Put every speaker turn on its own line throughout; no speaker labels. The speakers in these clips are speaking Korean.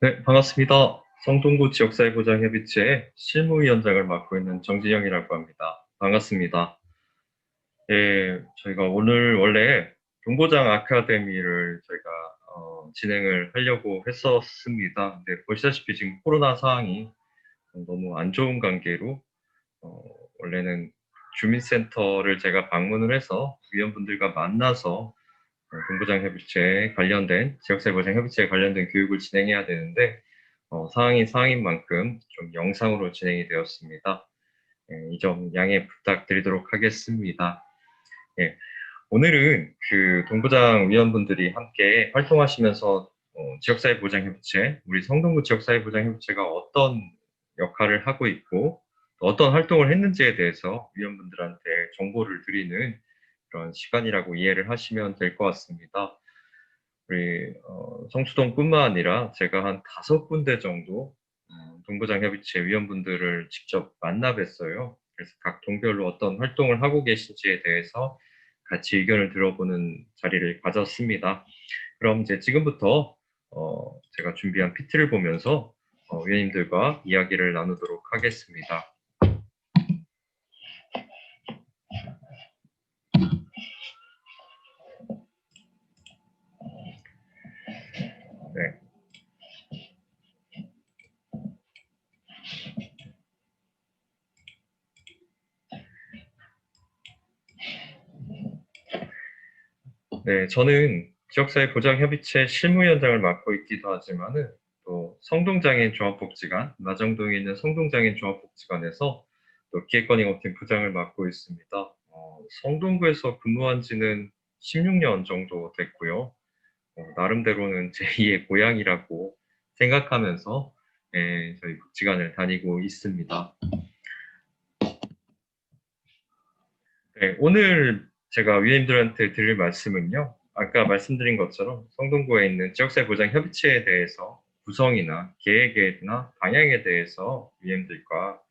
네, 반갑습니다. 성동구 지역사회보장협의체의 실무위원장을 맡고 있는 정진영이라고 합니다. 반갑습니다. 예, 저희가 오늘 원래 동보장 아카데미를 저희가 진행을 하려고 했었습니다. 근데 보시다시피 지금 코로나 상황이 너무 안 좋은 관계로 어, 원래는 주민센터를 제가 방문을 해서 위원분들과 만나서 동부장 협의체에 관련된 지역사회보장 협의체에 관련된 교육을 진행해야 되는데 상황이 상황인 만큼 좀 영상으로 진행이 되었습니다. 이 점 양해 부탁드리도록 하겠습니다. 예, 오늘은 그 동부장 위원분들이 함께 활동하시면서 지역사회보장협의체, 우리 성동구 지역사회보장협의체가 어떤 역할을 하고 있고 어떤 활동을 했는지에 대해서 위원분들한테 정보를 드리는 그런 시간이라고 이해를 하시면 될 것 같습니다. 우리 성수동뿐만 아니라 제가 한 5군데 정도 동부장 협의체 위원분들을 직접 만나 뵀어요. 그래서 각 동별로 어떤 활동을 하고 계신지에 대해서 같이 의견을 들어보는 자리를 가졌습니다. 그럼 이제 지금부터 제가 준비한 PT를 보면서 위원님들과 이야기를 나누도록 하겠습니다. 네. 네, 저는 지역사회보장협의체 실무위원장을 맡고 있기도 하지만은 또 성동장애인 종합복지관, 나정동에 있는 성동장애인 종합복지관에서 또 기획관리팀 부장을 맡고 있습니다. 성동구에서 근무한 지는 16년 정도 됐고요. 나름대로는 제2의 고향이라고 생각하면서 저희 복지관을 다니고 있습니다. 네, 오늘 제가 위원님들한테 드릴 말씀은요. 아까 말씀드린 것처럼 성동구에 있는 지역사회보장협의체에 대해서 구성이나 계획이나 방향에 대해서 위원님들과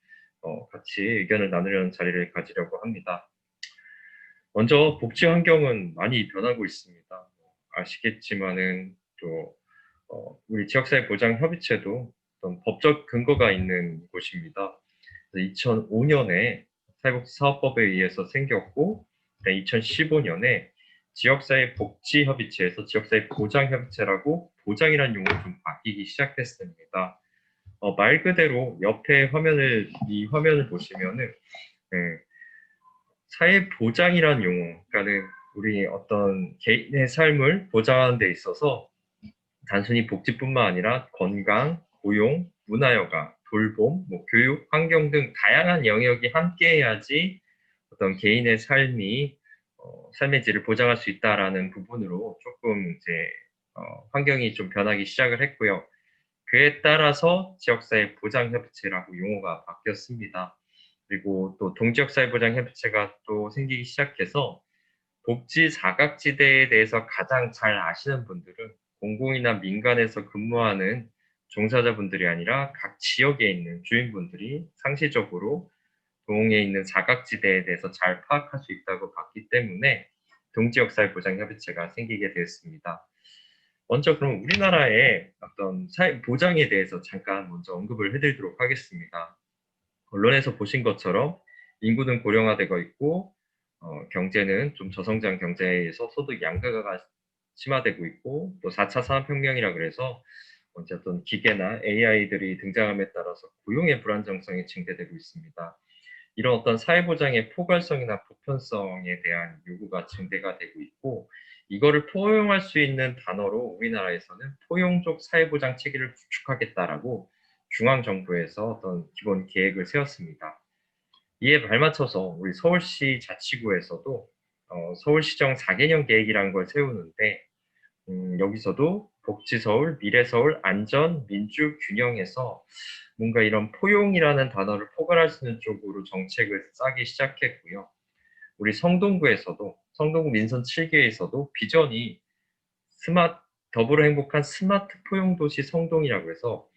같이 의견을 나누려는 자리를 가지려고 합니다. 먼저 복지 환경은 많이 변하고 있습니다. 아시겠지만은 또 우리 지역사회보장협의체도 어떤 법적 근거가 있는 곳입니다. 2005년에 사회복지사업법에 의해서 생겼고 2015년에 지역사회복지협의체에서 지역사회보장협의체라고 보장이라는 용어가 좀 바뀌기 시작했습니다. 말 그대로 옆에 이 화면을 보시면은 네, 사회보장이라는 용어, 그러니까는 우리 어떤 개인의 삶을 보장하는 데 있어서 단순히 복지뿐만 아니라 건강, 고용, 문화여가, 돌봄, 교육, 환경 등 다양한 영역이 함께해야지 어떤 개인의 삶의 질을 보장할 수 있다라는 부분으로 조금 이제 환경이 좀 변하기 시작을 했고요. 그에 따라서 지역사회 보장협의체라고 용어가 바뀌었습니다. 그리고 또 동지역사회보장협의체가 또 생기기 시작해서 복지 사각지대에 대해서 가장 잘 아시는 분들은 공공이나 민간에서 근무하는 종사자분들이 아니라 각 지역에 있는 주민분들이 상시적으로 동에 있는 사각지대에 대해서 잘 파악할 수 있다고 봤기 때문에 동지역사회보장협의체가 생기게 되었습니다. 먼저 그럼 우리나라의 어떤 사회 보장에 대해서 잠깐 먼저 언급을 해드리도록 하겠습니다. 언론에서 보신 것처럼 인구는 고령화되고 있고 경제는 좀 저성장 경제에 의해서 소득 양극화가 심화되고 있고 또 4차 산업혁명이라 그래서 어쨌든 기계나 AI들이 등장함에 따라서 고용의 불안정성이 증대되고 있습니다. 이런 어떤 사회보장의 포괄성이나 보편성에 대한 요구가 증대가 되고 있고 이거를 포용할 수 있는 단어로 우리나라에서는 포용적 사회보장 체계를 구축하겠다라고 중앙정부에서 어떤 기본 계획을 세웠습니다. 이에 발맞춰서 우리 서울시 자치구에서도 서울시정 4개년 계획이라는 걸 세우는데 여기서도 복지서울, 미래서울, 안전, 민주, 균형에서 뭔가 이런 포용이라는 단어를 포괄할 수 있는 쪽으로 정책을 짜기 시작했고요. 우리 성동구에서도 성동구 민선 7개에서도 비전이 더불어 행복한 스마트 포용도시 성동이라고 해서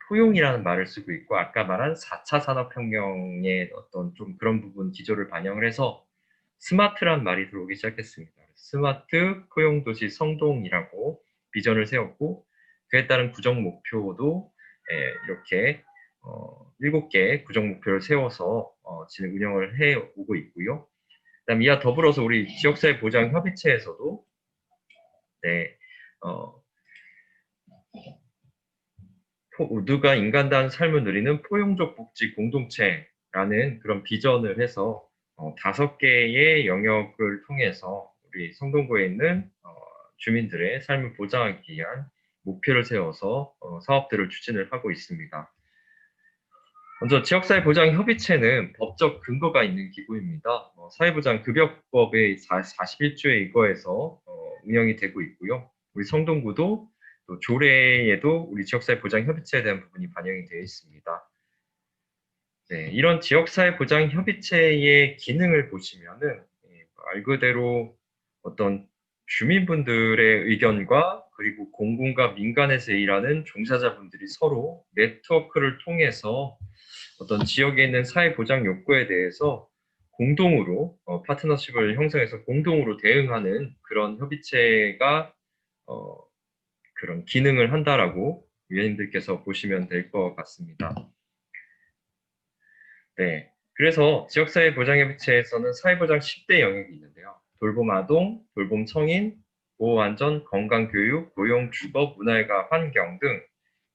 포용이라는 말을 쓰고 있고 아까 말한 4차 산업혁명의 어떤 좀 그런 부분 기조를 반영을 해서 스마트란 말이 들어오기 시작했습니다. 스마트 포용도시 성동이라고 비전을 세웠고 그에 따른 구정 목표도 이렇게 7개 구정 목표를 세워서 진행 운영을 해 오고 있고요. 그다음 이와 더불어서 우리 지역사회 보장 협의체에서도 네, 모두가 인간다운 삶을 누리는 포용적 복지 공동체라는 그런 비전을 해서 5개의 영역을 통해서 우리 성동구에 있는 주민들의 삶을 보장하기 위한 목표를 세워서 사업들을 추진을 하고 있습니다. 먼저 지역사회 보장 협의체는 법적 근거가 있는 기구입니다. 사회보장급여법의 41조에 의거해서 운영이 되고 있고요. 우리 성동구도 또 조례에도 우리 지역사회 보장 협의체에 대한 부분이 반영이 되어 있습니다. 네, 이런 지역사회 보장 협의체의 기능을 보시면은 말 그대로 어떤 주민분들의 의견과 그리고 공공과 민간에서 일하는 종사자분들이 서로 네트워크를 통해서 어떤 지역에 있는 사회 보장 욕구에 대해서 공동으로 파트너십을 형성해서 공동으로 대응하는 그런 협의체가 그런 기능을 한다라고 위원님들께서 보시면 될 것 같습니다. 네, 그래서 지역사회 보장협의체에서는 사회보장 10대 영역이 있는데요. 돌봄 아동, 돌봄 성인, 보호안전, 건강교육, 고용, 주거, 문화예가, 환경 등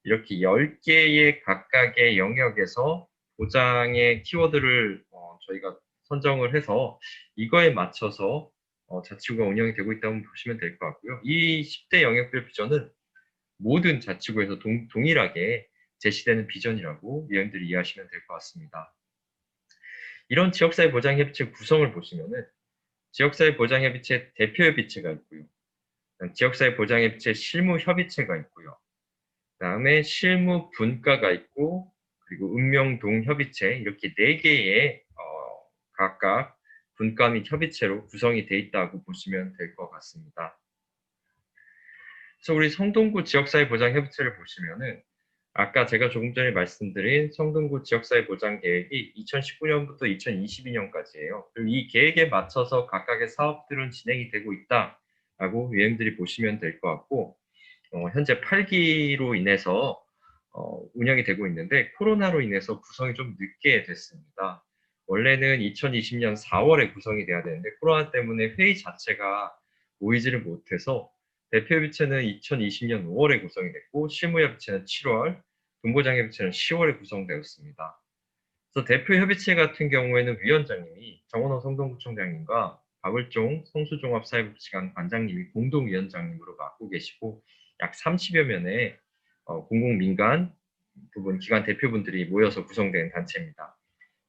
이렇게 10개의 각각의 영역에서 보장의 키워드를 저희가 선정을 해서 이거에 맞춰서 자치구가 운영이 되고 있다고 보시면 될 것 같고요. 이 10대 영역별 비전은 모든 자치구에서 동일하게 제시되는 비전이라고 위원들이 이해하시면 될 것 같습니다. 이런 지역사회 보장협의체 구성을 보시면은 지역사회 보장협의체 대표협의체가 있고요. 지역사회 보장협의체 실무협의체가 있고요. 그다음에 실무 분과가 있고 그리고 읍명동협의체 이렇게 4개의 각각 분과 및 협의체로 구성이 돼 있다고 보시면 될 것 같습니다. 그래서 우리 성동구 지역사회 보장협의체를 보시면은 아까 제가 조금 전에 말씀드린 성동구 지역사회 보장 계획이 2019년부터 2022년까지예요. 그리고 이 계획에 맞춰서 각각의 사업들은 진행이 되고 있다라고 위원님들이 보시면 될 것 같고 현재 8기로 인해서 운영이 되고 있는데 코로나로 인해서 구성이 좀 늦게 됐습니다. 원래는 2020년 4월에 구성이 돼야 되는데 코로나 때문에 회의 자체가 모이지를 못해서 대표협의체는 2020년 5월에 구성이 됐고 실무협의체는 7월, 본부장협의체는 10월에 구성되었습니다. 그래서 대표협의체 같은 경우에는 위원장님이 정원호 성동구청장님과 박을종 성수종합사회복지관 관장님이 공동위원장님으로 맡고 계시고 약 30여 명의 공공민간 부분 기관 대표분들이 모여서 구성된 단체입니다.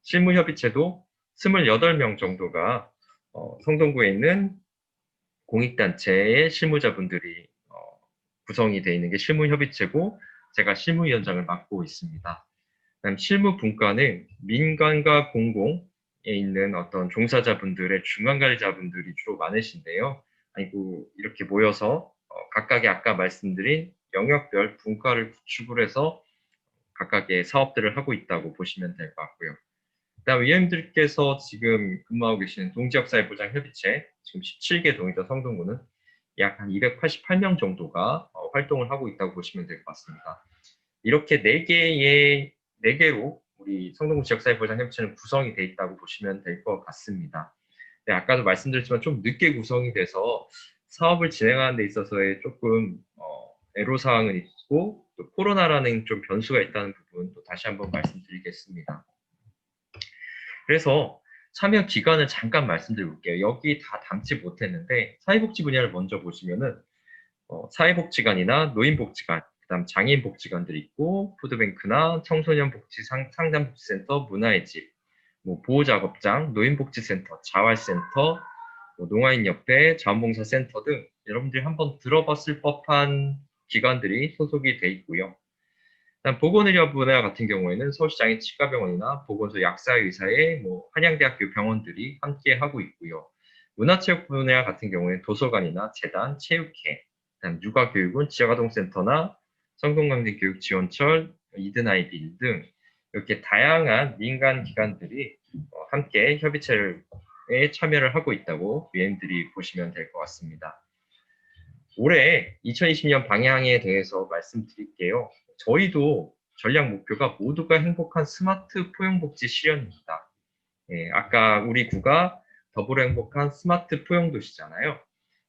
실무협의체도 28명 정도가 성동구에 있는 공익단체의 실무자분들이 구성이 되어 있는 게 실무협의체고 제가 실무위원장을 맡고 있습니다. 그다음 실무분과는 민간과 공공에 있는 어떤 종사자분들의 중간관리자분들이 주로 많으신데요. 아이고 이렇게 모여서 각각의 아까 말씀드린 영역별 분과를 구축을 해서 각각의 사업들을 하고 있다고 보시면 될 것 같고요. 그다음 위원님들께서 지금 근무하고 계시는 동지역사회보장협의체 지금 17개 동의자 성동구는 약 한 288명 정도가 활동을 하고 있다고 보시면 될 것 같습니다. 이렇게 4개로 우리 성동구 지역사회보장협의체는 구성이 돼 있다고 보시면 될 것 같습니다. 네, 아까도 말씀드렸지만 좀 늦게 구성이 돼서 사업을 진행하는 데 있어서의 조금 애로사항은 있고 또 코로나라는 좀 변수가 있다는 부분 또 다시 한번 말씀드리겠습니다. 그래서 참여 기간을 잠깐 말씀드릴게요. 여기 다 담지 못했는데 사회복지 분야를 먼저 보시면은 사회복지관이나 노인복지관, 그다음 장애인복지관들이 있고 푸드뱅크나 청소년복지 상담복지센터, 문화의 집, 뭐 보호작업장, 노인복지센터, 자활센터, 뭐 농아인협회, 자원봉사센터 등 여러분들이 한번 들어봤을 법한 기관들이 소속이 돼 있고요. 보건의료 분야 같은 경우에는 서울시장의 치과병원이나 보건소 약사의사의 뭐 한양대학교 병원들이 함께 하고 있고요. 문화체육 분야 같은 경우에는 도서관이나 재단, 체육회, 육아교육은 지역아동센터나 성동강진교육지원철, 이든아이빌 등 이렇게 다양한 민간 기관들이 함께 협의체에 참여를 하고 있다고 위원들이 보시면 될 것 같습니다. 올해 2020년 방향에 대해서 말씀드릴게요. 저희도 전략 목표가 모두가 행복한 스마트 포용복지 실현입니다. 예, 아까 우리 구가 더불어 행복한 스마트 포용도시잖아요.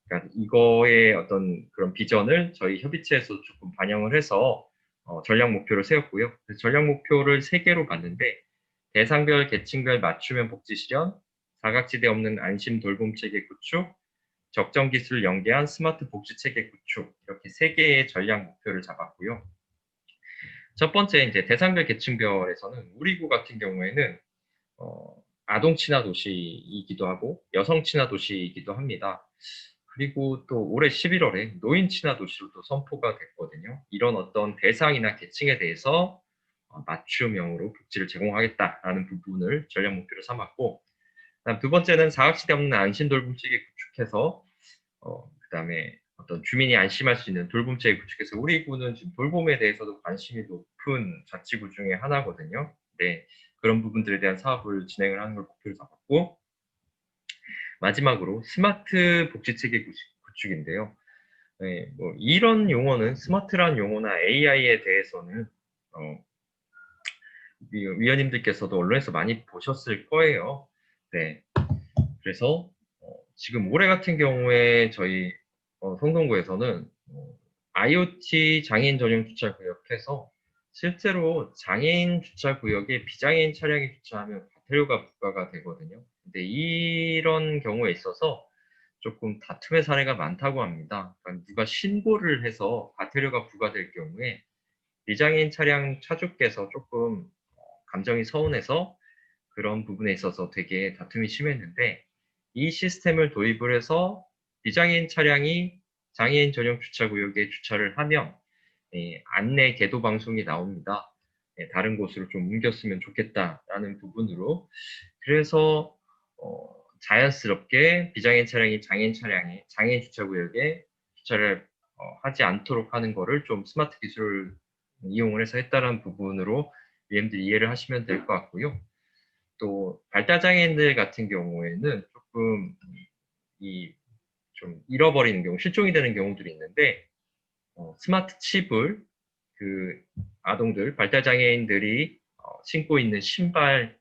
그러니까 이거의 어떤 그런 비전을 저희 협의체에서 조금 반영을 해서 전략 목표를 세웠고요. 전략 목표를 3개로 봤는데 대상별, 계층별 맞춤형 복지 실현, 사각지대 없는 안심 돌봄 체계 구축, 적정 기술을 연계한 스마트 복지 체계 구축 이렇게 3개의 전략 목표를 잡았고요. 첫 번째 이제 대상별, 계층별에서는 우리 구 같은 경우에는 아동 친화 도시이기도 하고 여성 친화 도시이기도 합니다. 그리고 또 올해 11월에 노인 친화 도시로 또 선포가 됐거든요. 이런 어떤 대상이나 계층에 대해서 맞춤형으로 복지를 제공하겠다라는 부분을 전략 목표로 삼았고, 그다음 두 번째는 사각지대 없는 안심 돌봄체계 구축해서 그다음에 어떤 주민이 안심할 수 있는 돌봄체계 구축해서 우리 구는 지금 돌봄에 대해서도 관심이 높은 자치구 중에 하나거든요. 네, 그런 부분들에 대한 사업을 진행을 하는 걸 목표로 잡았고, 마지막으로 스마트 복지체계 구축인데요. 네, 뭐 이런 용어는 스마트란 용어나 AI에 대해서는 위원님들께서도 언론에서 많이 보셨을 거예요. 네, 그래서 지금 올해 같은 경우에 저희 성동구에서는 IoT 장애인 전용 주차 구역해서 실제로 장애인 주차 구역에 비장애인 차량이 주차하면 과태료가 부과가 되거든요. 근데 이런 경우에 있어서 조금 다툼의 사례가 많다고 합니다. 그러니까 누가 신고를 해서 과태료가 부과될 경우에 비장애인 차량 차주께서 조금 감정이 서운해서 그런 부분에 있어서 되게 다툼이 심했는데, 이 시스템을 도입을 해서 비장애인 차량이 장애인 전용 주차구역에 주차를 하면 안내 계도 방송이 나옵니다. 다른 곳으로 좀 옮겼으면 좋겠다라는 부분으로, 그래서 자연스럽게 비장애인 차량이 장애인 주차구역에 주차를 하지 않도록 하는 거를 좀 스마트 기술을 이용을 해서 했다는 부분으로 위엠들 이해를 하시면 될 것 같고요. 또 발달장애인들 같은 경우에는 조금 좀 잃어버리는 경우, 실종이 되는 경우들이 있는데 스마트 칩을 그 아동들, 발달장애인들이 신고 있는 신발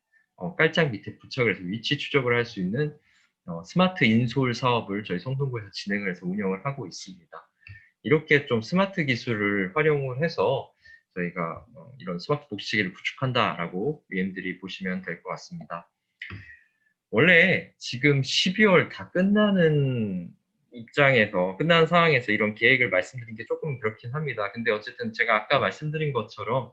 깔짝 밑에 부착을 해서 위치 추적을 할 수 있는 스마트 인솔 사업을 저희 성동구에서 진행을 해서 운영을 하고 있습니다. 이렇게 좀 스마트 기술을 활용을 해서 저희가 이런 스마트 복지체계를 구축한다라고 위엠들이 보시면 될 것 같습니다. 원래 지금 12월 다 끝나는 입장에서, 끝나는 상황에서 이런 계획을 말씀드린 게 조금 그렇긴 합니다. 근데 어쨌든 제가 아까 말씀드린 것처럼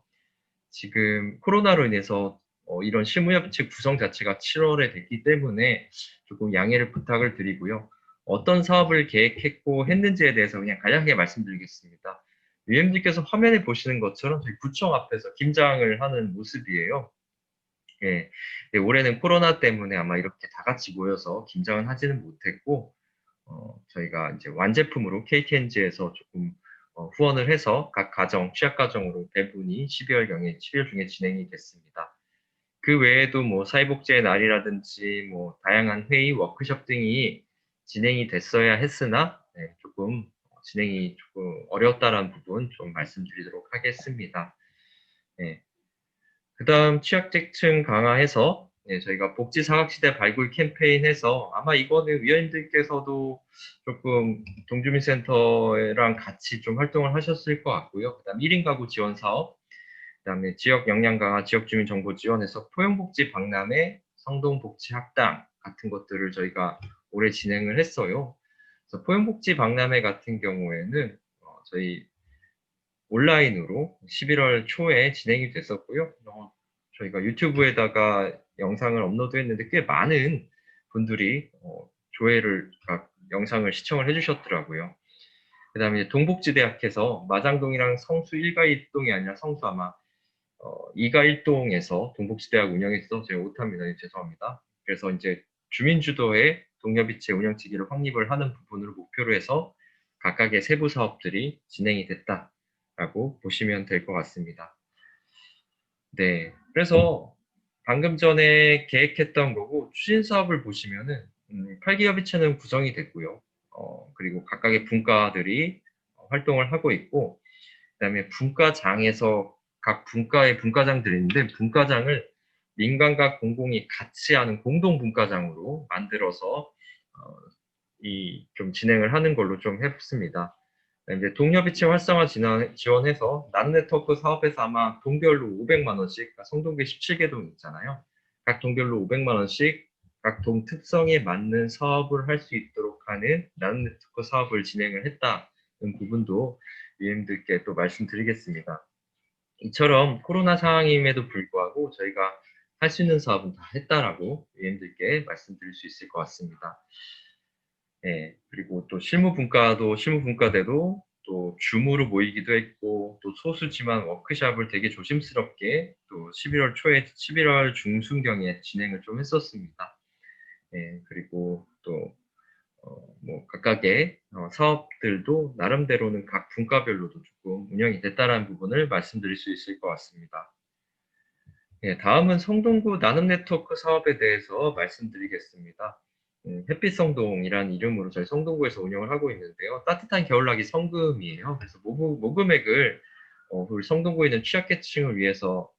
지금 코로나로 인해서 이런 실무협의체 구성 자체가 7월에 됐기 때문에 조금 양해를 부탁을 드리고요. 어떤 사업을 계획했고 했는지에 대해서 그냥 간략하게 말씀드리겠습니다. 위원님께서 화면에 보시는 것처럼 저희 구청 앞에서 김장을 하는 모습이에요. 예. 네, 올해는 코로나 때문에 아마 이렇게 다 같이 모여서 김장은 하지는 못했고, 저희가 이제 완제품으로 KTNG에서 조금 후원을 해서 각 가정, 취약가정으로 배분이 12월 중에 진행이 됐습니다. 그 외에도 뭐 사회복지의 날이라든지 뭐 다양한 회의, 워크숍 등이 진행이 됐어야 했으나 조금 진행이 조금 어려웠다라는 부분 좀 말씀드리도록 하겠습니다. 네. 그 다음 취약계층 강화해서 저희가 복지 사각지대 발굴 캠페인 해서 아마 이거는 위원님들께서도 조금 동주민센터랑 같이 좀 활동을 하셨을 것 같고요. 그 다음 1인 가구 지원 사업, 그 다음에 지역 역량 강화, 지역 주민 정보 지원해서 포용복지 박람회, 성동복지 학당 같은 것들을 저희가 올해 진행을 했어요. 그래서 포용복지 박람회 같은 경우에는 저희 온라인으로 11월 초에 진행이 됐었고요. 저희가 유튜브에다가 영상을 업로드했는데 꽤 많은 분들이 영상을 시청을 해주셨더라고요. 그 다음에 동복지대학에서 마장동이랑 성수 1가 1동이 아니라 성수 아마 2가 1동에서 동복지대학 운영해서 제가 오타입니다. 죄송합니다. 그래서 이제 주민주도의 동협이체 운영체계를 확립을 하는 부분을 목표로 해서 각각의 세부 사업들이 진행이 됐다라고 보시면 될 것 같습니다. 네, 그래서 방금 전에 계획했던 거고 추진 사업을 보시면은 8기 협의체는 구성이 됐고요. 그리고 각각의 분과들이 활동을 하고 있고, 그다음에 분과장에서 각 분과의 분과장들이 있는데 분과장을 민간과 공공이 같이 하는 공동 분과장으로 만들어서 이 좀 진행을 하는 걸로 좀 해봤습니다. 이제 동료비치 활성화 지원해서 나눔네트워크 사업에서 아마 동별로 500만 원씩, 그러니까 성동구에 17개 동 있잖아요. 각 동별로 500만 원씩 각 동 특성에 맞는 사업을 할 수 있도록 하는 나눔네트워크 사업을 진행을 했다는 부분도 위원님들께 또 말씀드리겠습니다. 이처럼 코로나 상황임에도 불구하고 저희가 할 수 있는 사업은 다 했다라고 위원님들께 말씀드릴 수 있을 것 같습니다. 네, 그리고 또 실무분과대도 또 줌으로 모이기도 했고, 또 소수지만 워크샵을 되게 조심스럽게 또 11월 중순경에 진행을 좀 했었습니다. 네, 그리고 또 뭐 각각의 사업들도 나름대로는 각 분과별로도 조금 운영이 됐다는 부분을 말씀드릴 수 있을 것 같습니다. 네, 다음은 성동구 나눔 네트워크 사업에 대해서 말씀드리겠습니다. 햇빛성동이라는 이름으로 저희 성동구에서 운영을 하고 있는데요. 따뜻한 겨울나기 성금이에요. 그래서 모금액을 우리 성동구에 있는 취약계층을 위해서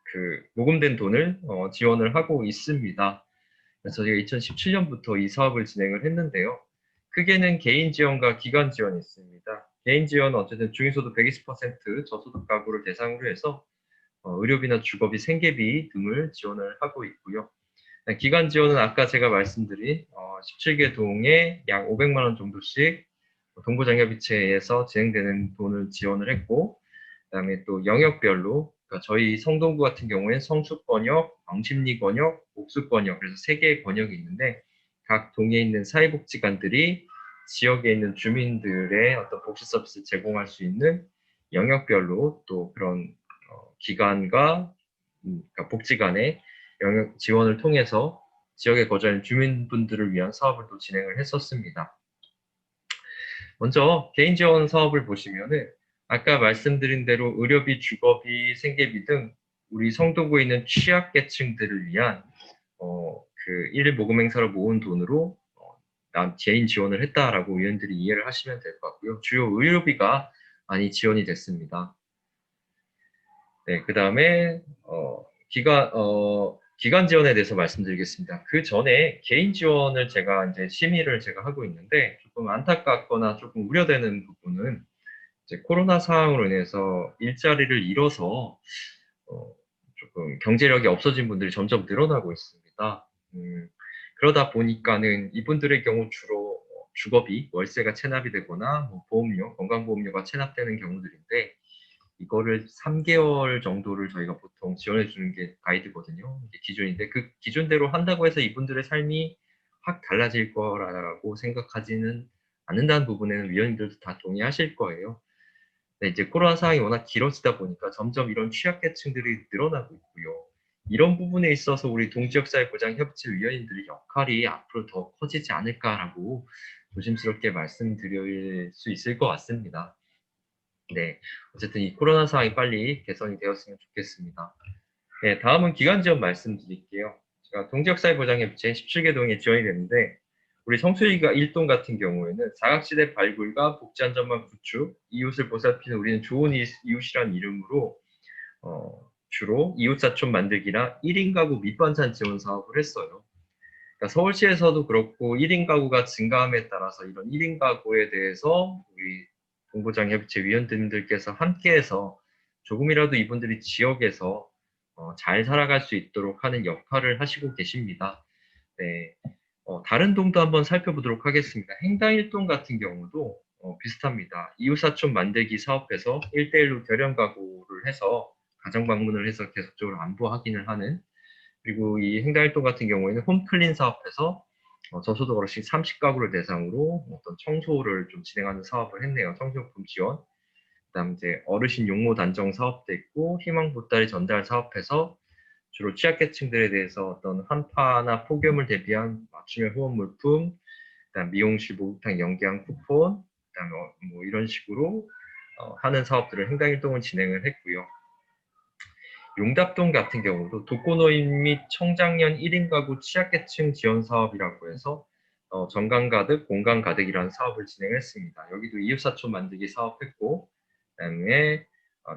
그 모금된 돈을 지원을 하고 있습니다. 그래서 저희가 2017년부터 이 사업을 진행을 했는데요. 크게는 개인 지원과 기관 지원이 있습니다. 개인 지원은 어쨌든 중위소득 120% 저소득 가구를 대상으로 해서 의료비나 주거비, 생계비 등을 지원을 하고 있고요. 기관 지원은 아까 제가 말씀드린 17개 동에 약 500만 원 정도씩 동부장려비체에서 진행되는 돈을 지원을 했고, 그다음에 또 영역별로, 그러니까 저희 성동구 같은 경우에는 성수권역, 왕십리권역, 옥수권역, 그래서 3개의 권역이 있는데 각 동에 있는 사회복지관들이 지역에 있는 주민들의 어떤 복지 서비스 제공할 수 있는 영역별로 또 그런 기관과 그러니까 복지관의 영역 지원을 통해서 지역에 거주하는 주민분들을 위한 사업을 또 진행을 했었습니다. 먼저 개인 지원 사업을 보시면은 아까 말씀드린 대로 의료비, 주거비, 생계비 등 우리 성동구에 있는 취약계층들을 위한 그 1일 모금 행사로 모은 돈으로 개인 지원을 했다라고 의원들이 이해를 하시면 될 것 같고요. 주요 의료비가 많이 지원이 됐습니다. 네, 그 다음에 기관 지원에 대해서 말씀드리겠습니다. 그 전에 개인 지원을 제가 이제 심의를 제가 하고 있는데 조금 안타깝거나 조금 우려되는 부분은 이제 코로나 상황으로 인해서 일자리를 잃어서 조금 경제력이 없어진 분들이 점점 늘어나고 있습니다. 그러다 보니까는 이분들의 경우 주로 주거비, 월세가 체납이 되거나 뭐 보험료, 건강보험료가 체납되는 경우들인데 이거를 3개월 정도를 저희가 보통 지원해 주는 게 가이드거든요. 이게 기준인데 그 기준대로 한다고 해서 이분들의 삶이 확 달라질 거라고 생각하지는 않는다는 부분에는 위원님들도 다 동의하실 거예요. 네, 이제 코로나 상황이 워낙 길어지다 보니까 점점 이런 취약계층들이 늘어나고 있고요. 이런 부분에 있어서 우리 동지역사회보장협의체 위원님들의 역할이 앞으로 더 커지지 않을까라고 조심스럽게 말씀드릴 수 있을 것 같습니다. 네, 어쨌든 이 코로나 상황이 빨리 개선이 되었으면 좋겠습니다. 네, 다음은 기관 지원 말씀드릴게요. 제가 동지역사회보장협의체 17개 동에 지원이 됐는데 우리 성수리가 1동 같은 경우에는 사각지대 발굴과 복지안전망 구축, 이웃을 보살피는 우리는 좋은 이웃이라는 이름으로 주로 이웃사촌 만들기나 1인 가구 밑반찬 지원 사업을 했어요. 그러니까 서울시에서도 그렇고 1인 가구가 증가함에 따라서 이런 1인 가구에 대해서 우리 동부장협의체 위원님들께서 함께해서 조금이라도 이분들이 지역에서 잘 살아갈 수 있도록 하는 역할을 하시고 계십니다. 네, 다른 동도 한번 살펴보도록 하겠습니다. 행당 1동 같은 경우도 비슷합니다. 이웃사촌 만들기 사업에서 1대1로 결연 가구를 해서 가정 방문을 해서 계속적으로 안부 확인을 하는, 그리고 이 행당일동 같은 경우에는 홈클린 사업에서 저소득 어르신 30가구를 대상으로 어떤 청소를 좀 진행하는 사업을 했네요. 청소용품 지원. 그다음 이제 어르신 용모 단정 사업도 있고 희망 보따리 전달 사업에서 주로 취약계층들에 대해서 어떤 한파나 폭염을 대비한 맞춤형 후원 물품, 그다음 미용실 목욕탕 연계한 쿠폰, 그다음에 뭐 이런 식으로 하는 사업들을 행당일동을 진행을 했고요. 용답동 같은 경우도 독거노인 및 청장년 1인 가구 취약계층 지원 사업이라고 해서 정강 가득, 공강 가득이라는 사업을 진행했습니다. 여기도 이웃사촌 만들기 사업했고, 그다음에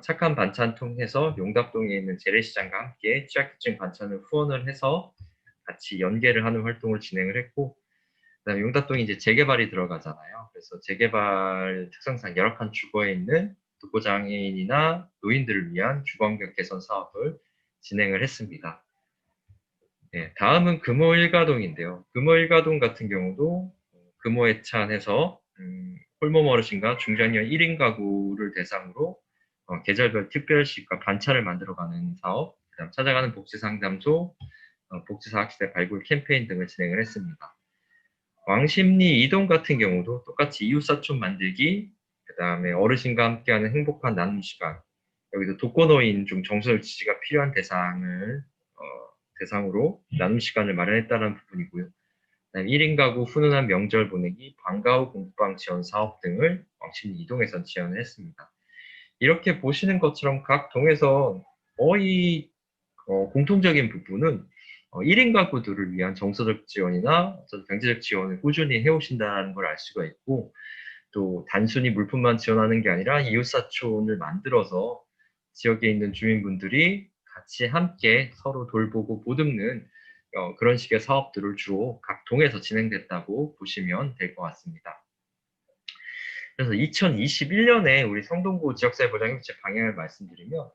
착한 반찬 통해서 용답동에 있는 재래시장과 함께 취약계층 반찬을 후원을 해서 같이 연계를 하는 활동을 진행을 했고, 그다음에 용답동이 이제 재개발이 들어가잖아요. 그래서 재개발 특성상 열악한 주거에 있는 독거장애인이나 노인들을 위한 주거환경 개선 사업을 진행을 했습니다. 네, 다음은 금호 일가동인데요. 금호 일가동 같은 경우도 금호 애찬해서 홀몸 어르신과 중장년 1인 가구를 대상으로 계절별 특별식과 반차를 만들어가는 사업, 그다음 찾아가는 복지상담소, 복지사학시대 발굴 캠페인 등을 진행을 했습니다. 왕십리 이동 같은 경우도 똑같이 이웃사촌 만들기, 그 다음에 어르신과 함께하는 행복한 나눔 시간, 여기도 독거노인 중 정서적 지지가 필요한 대상으로 나눔 시간을 마련했다는 부분이고요. 그다음 1인 가구 훈훈한 명절 보내기, 방과 후 공부방 지원 사업 등을 왕십리 이동에서 지원을 했습니다. 이렇게 보시는 것처럼 각 동에서 거의 공통적인 부분은 1인 가구들을 위한 정서적 지원이나 경제적 지원을 꾸준히 해오신다는 걸 알 수가 있고, 또 단순히 물품만 지원하는 게 아니라 이웃사촌을 만들어서 지역에 있는 주민분들이 같이 함께 서로 돌보고 보듬는 그런 식의 사업들을 주로 각 동에서 진행됐다고 보시면 될 것 같습니다. 그래서 2021년에 우리 성동구 지역사회보장협의체 방향을 말씀드리면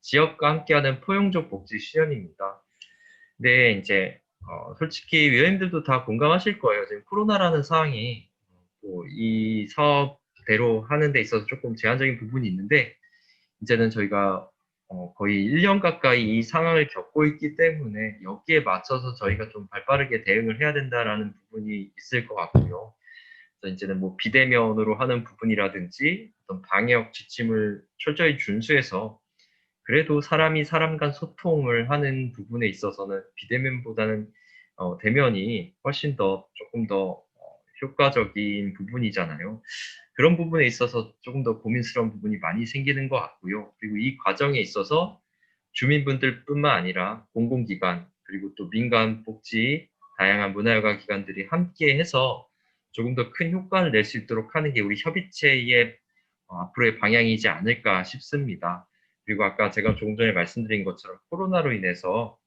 지역과 함께하는 포용적 복지 실현입니다. 근데 이제 솔직히 위원님들도 다 공감하실 거예요. 지금 코로나라는 상황이 이 사업대로 하는 데 있어서 조금 제한적인 부분이 있는데 이제는 저희가 거의 1년 가까이 이 상황을 겪고 있기 때문에 여기에 맞춰서 저희가 좀 발빠르게 대응을 해야 된다라는 부분이 있을 것 같고요. 그래서 이제는 뭐 비대면으로 하는 부분이라든지 어떤 방역 지침을 철저히 준수해서 그래도 사람이 사람 간 소통을 하는 부분에 있어서는 비대면보다는 대면이 훨씬 더 조금 더 효과적인 부분이잖아요. 그런 부분에 있어서 조금 더 고민스러운 부분이 많이 생기는 것 같고요. 그리고 이 과정에 있어서 주민분들뿐만 아니라 공공기관 그리고 또 민간 복지 다양한 문화여가 기관들이 함께해서 조금 더 큰 효과를 낼 수 있도록 하는 게 우리 협의체의 앞으로의 방향이지 않을까 싶습니다. 그리고 아까 제가 조금 전에 말씀드린 것처럼 코로나로 인해서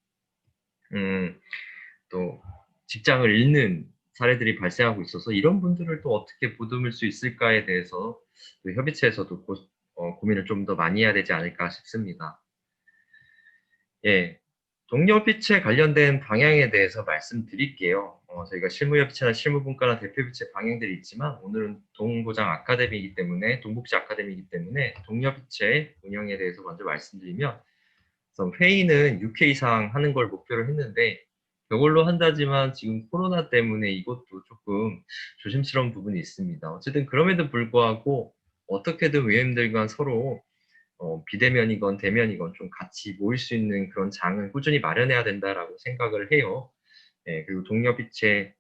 또 직장을 잃는 사례들이 발생하고 있어서 이런 분들을 또 어떻게 보듬을 수 있을까에 대해서 협의체에서도 고민을 좀 더 많이 해야 되지 않을까 싶습니다. 예, 동료협의체 관련된 방향에 대해서 말씀드릴게요. 저희가 실무협의체나 실무분과나 대표협의체 방향들이 있지만 오늘은 동부장 아카데미이기 때문에 동북지 아카데미이기 때문에 동료협의체 운영에 대해서 먼저 말씀드리면 그래서 회의는 6회 이상 하는 걸 목표로 했는데 그걸로 한다지만 지금 코로나 때문에 이것도 조금 조심스러운 부분이 있습니다. 어쨌든 그럼에도 불구하고 어떻게든 위원님들과 서로 비대면이건 대면이건 좀 같이 모일 수 있는 그런 장을 꾸준히 마련해야 된다라고 생각을 해요. 네, 그리고 동료협의체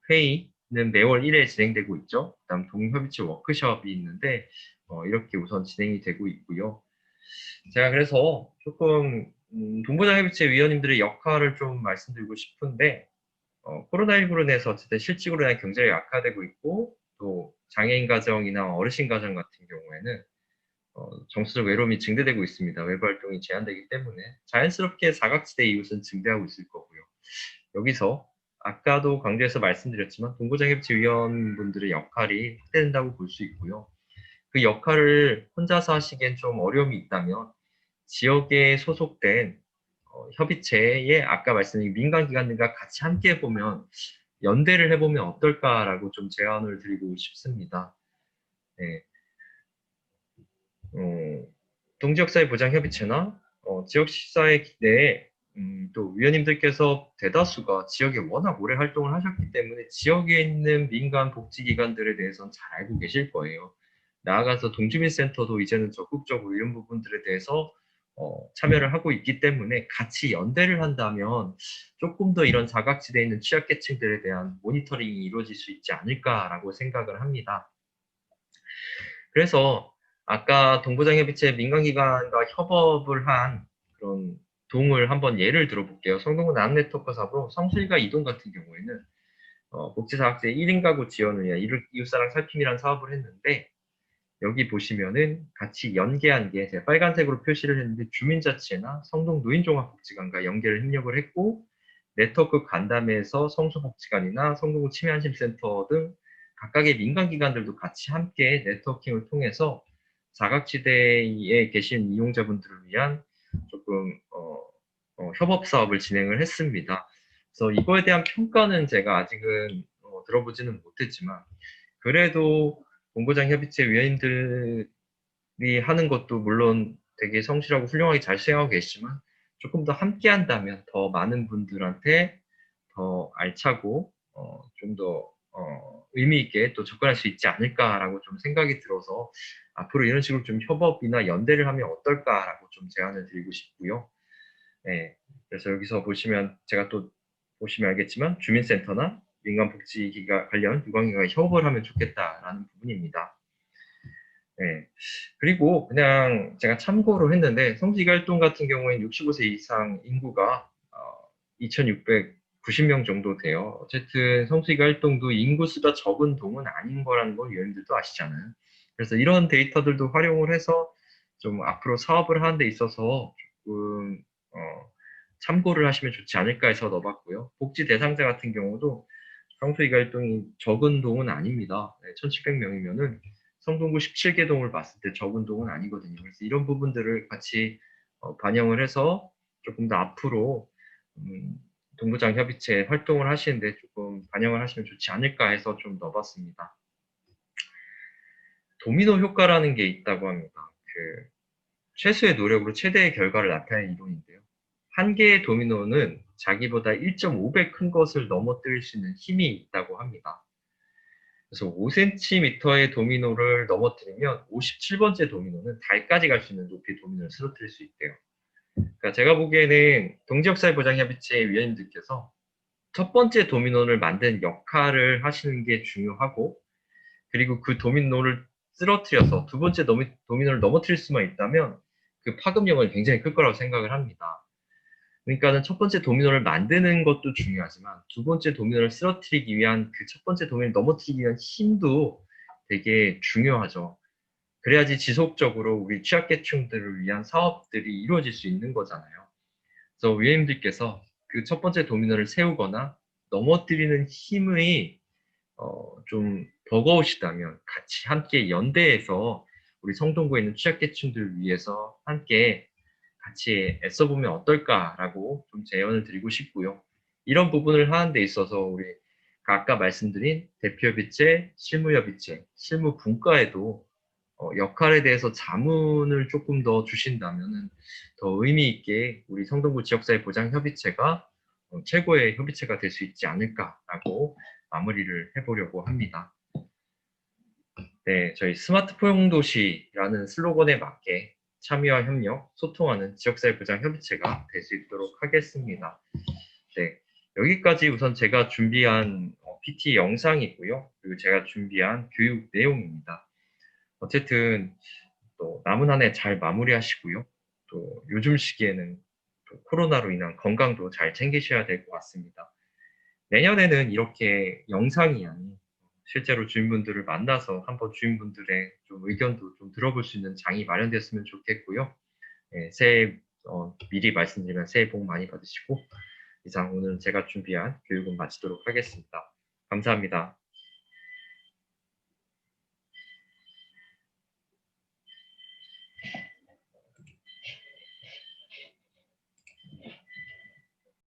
회의는 매월 1회 진행되고 있죠. 그다음 동료협의체 워크숍이 있는데 이렇게 우선 진행이 되고 있고요. 제가 그래서 조금 동부장협의체 위원님들의 역할을 좀 말씀드리고 싶은데 코로나19로 인해서 어쨌든 실직으로 인한 경제가 악화되고 있고 또 장애인 가정이나 어르신 가정 같은 경우에는 정서적 외로움이 증대되고 있습니다. 외부 활동이 제한되기 때문에 자연스럽게 사각지대 이웃은 증대하고 있을 거고요. 여기서 아까도 강조해서 말씀드렸지만 동부장협의체 위원분들의 역할이 확대된다고 볼 수 있고요. 그 역할을 혼자서 하시기엔 좀 어려움이 있다면 지역에 소속된 협의체에 아까 말씀드린 민간기관들과 같이 함께 해보면 연대를 해보면 어떨까라고 좀 제안을 드리고 싶습니다. 네. 동지역사회보장협의체나 지역사회 내에 또 위원님들께서 대다수가 지역에 워낙 오래 활동을 하셨기 때문에 지역에 있는 민간 복지기관들에 대해서는 잘 알고 계실 거예요. 나아가서 동주민센터도 이제는 적극적으로 이런 부분들에 대해서 참여를 하고 있기 때문에 같이 연대를 한다면 조금 더 이런 사각지대에 있는 취약계층들에 대한 모니터링이 이루어질 수 있지 않을까라고 생각을 합니다. 그래서 아까 동부장협의체 민간기관과 협업을 한 그런 동을 한번 예를 들어볼게요. 성동구 남네트워크 사업으로 성실과 이동 같은 경우에는 복지사학생 1인 가구 지원을 위한 이웃사랑 살핌이라는 사업을 했는데 여기 보시면은 같이 연계한 게 제가 빨간색으로 표시를 했는데 주민자치회나 성동노인종합복지관과 연계를 협력을 했고 네트워크 간담회에서 성수복지관이나 성동구 치매안심센터 등 각각의 민간기관들도 같이 함께 네트워킹을 통해서 사각지대에 계신 이용자분들을 위한 조금 협업 사업을 진행을 했습니다. 그래서 이거에 대한 평가는 제가 아직은 들어보지는 못했지만 그래도 본부장 협의체 위원님들이 하는 것도 물론 되게 성실하고 훌륭하게 잘 수행하고 계시지만 조금 더 함께 한다면 더 많은 분들한테 더 알차고 좀 더 의미 있게 또 접근할 수 있지 않을까라고 좀 생각이 들어서 앞으로 이런 식으로 좀 협업이나 연대를 하면 어떨까라고 좀 제안을 드리고 싶고요. 네, 그래서 여기서 보시면 제가 또 보시면 알겠지만 주민센터나 민간복지기관 관련 유관기관과 협업을 하면 좋겠다라는 부분입니다. 네. 그리고 그냥 제가 참고로 했는데 성지활동 같은 경우에는 65세 이상 인구가 2,690명 정도 돼요. 어쨌든 성지활동도 인구 수가 적은 동은 아닌 거라는 걸 위원님들도 아시잖아요. 그래서 이런 데이터들도 활용을 해서 좀 앞으로 사업을 하는 데 있어서 조금 참고를 하시면 좋지 않을까 해서 넣어봤고요. 복지 대상자 같은 경우도 성수기가 활동이 적은 동은 아닙니다. 1,700명이면은 성동구 17개 동을 봤을 때 적은 동은 아니거든요. 그래서 이런 부분들을 같이 반영을 해서 조금 더 앞으로 동부장 협의체 활동을 하시는데 조금 반영을 하시면 좋지 않을까 해서 좀 넣어봤습니다. 도미노 효과라는 게 있다고 합니다. 그 최소의 노력으로 최대의 결과를 나타내는 이론인데요. 한 개의 도미노는 자기보다 1.5배 큰 것을 넘어뜨릴 수 있는 힘이 있다고 합니다. 그래서 5cm의 도미노를 넘어뜨리면 57번째 도미노는 달까지 갈 수 있는 높이의 도미노를 쓰러뜨릴 수 있대요. 그러니까 제가 보기에는 동지역사회보장협의체 위원님들께서 첫 번째 도미노를 만든 역할을 하시는 게 중요하고 그리고 그 도미노를 쓰러뜨려서 두 번째 도미노를 넘어뜨릴 수만 있다면 그 파급력은 굉장히 클 거라고 생각을 합니다. 그러니까는 첫 번째 도미노를 만드는 것도 중요하지만 두 번째 도미노를 쓰러뜨리기 위한 그 첫 번째 도미노를 넘어뜨리기 위한 힘도 되게 중요하죠. 그래야지 지속적으로 우리 취약계층들을 위한 사업들이 이루어질 수 있는 거잖아요. 그래서 위원님들께서 그 첫 번째 도미노를 세우거나 넘어뜨리는 힘이 좀 버거우시다면 같이 함께 연대해서 우리 성동구에 있는 취약계층들을 위해서 함께 같이 애써보면 어떨까라고 좀 제언을 드리고 싶고요. 이런 부분을 하는 데 있어서 우리 아까 말씀드린 대표협의체, 실무협의체, 실무분과에도 역할에 대해서 자문을 조금 더 주신다면 더 의미 있게 우리 성동구 지역사회 보장협의체가 최고의 협의체가 될 수 있지 않을까라고 마무리를 해보려고 합니다. 네, 저희 스마트폰 도시라는 슬로건에 맞게 참여와 협력, 소통하는 지역사회 보장 협의체가 될 수 있도록 하겠습니다. 네, 여기까지 우선 제가 준비한 PT 영상이고요. 그리고 제가 준비한 교육 내용입니다. 어쨌든 또 남은 한 해 잘 마무리하시고요. 또 요즘 시기에는 또 코로나로 인한 건강도 잘 챙기셔야 될 것 같습니다. 내년에는 이렇게 영상이 아닌 실제로 주민분들을 만나서 한번 주민분들의 좀 의견도 좀 들어볼 수 있는 장이 마련됐으면 좋겠고요. 네, 미리 말씀드리면 새해 복 많이 받으시고 이상 오늘 제가 준비한 교육은 마치도록 하겠습니다. 감사합니다.